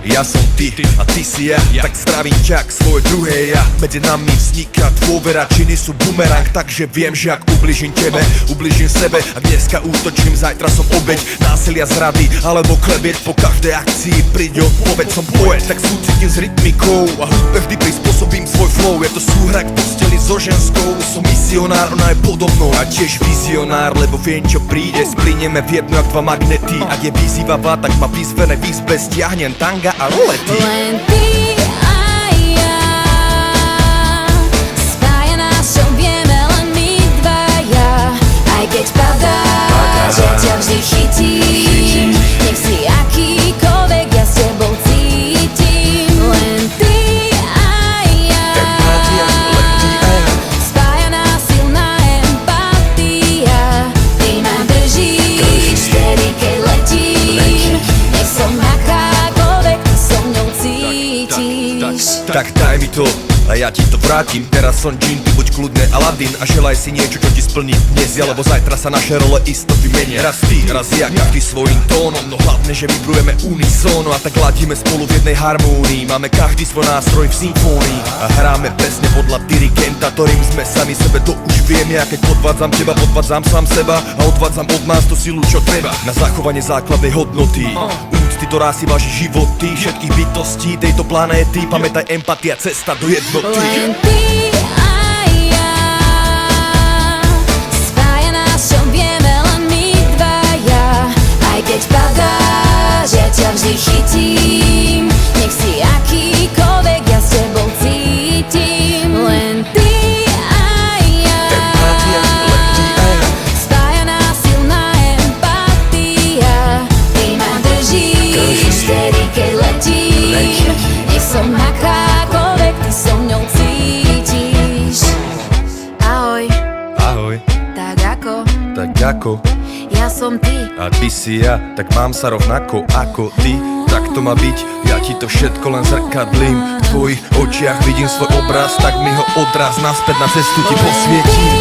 Ja som ty a ty si ja. Tak zdravím ťa k svoje druhé ja. Medzi nami vzniká dôvera, činy sú bumerang. Takže viem, že ak ubližím tebe, ubližím sebe. Ak dneska útočím, zajtra som obeť násilia, zrady alebo klebieť. Po každej akcii príde odpoveď. Som poet, tak súcitím s rytmikou a hudbe vždy prispôsobím svoj flow. Je to súhra k posteli so ženskou. Som misionár, ona je podobnou a tiež vizionár, lebo viem, čo príde. Splínieme v jedno jak dva magnety. Ak je vyzývavá, tak ma vyzvené v izbe stiahnem tanga a rolety. Len ty a ja, spája nás, čo vieme len my dvaja. Aj keď padá, že ťa vždy chytím, nech si akýkoľvek, ja s tebou cítim. Len ty a ja, spája nás silná empatia. Ty ma držíš, vtedy keď letím, nech som akákoľvek, ty so mňou cítiš. Tak daj mi to a ja ti to vrátim. Teraz som džin, ty buď kľudne Aladín a želaj si niečo, čo ti splní dnes, lebo zajtra sa naše role isto vymenia. Raz ty, raz ja, každý svojím tónom. No hlavne, že vybrujeme unisóno a tak ladíme spolu v jednej harmónii. Máme každý svoj nástroj v symfónii a hráme presne podľa dirigenta, ktorým sme sami sebe. To už viem ja, keď podvádzam teba, podvádzam sám seba a odvádzam od nás tú silu, čo treba na zachovanie základnej hodnoty. Úcty, ktorá si váži životy všetkých bytostí tejto planéty. Pamätaj, empatia, cesta do jednoty. Len ty a ja, spája nás, čo vieme len my dvaja. Aj keď padá, že ťa vždy chytím, nech si akýkoľvek, ja s tebou cítim. Len ty a ja, spája nás silná empatia. Ty ma držíš, vtedy keď letím, nech som akákoľvek, ty so mňou cítiš. Ahoj, Ahoj, tak ako ja ja som ty. a ty si ja, tak mám sa rovnako ako ty. Tak to má byť, ja ti to všetko len zrkadlím. V tvojich očiach vidím svoj obraz, tak mi ho odraz naspäť na cestu ti posvietím.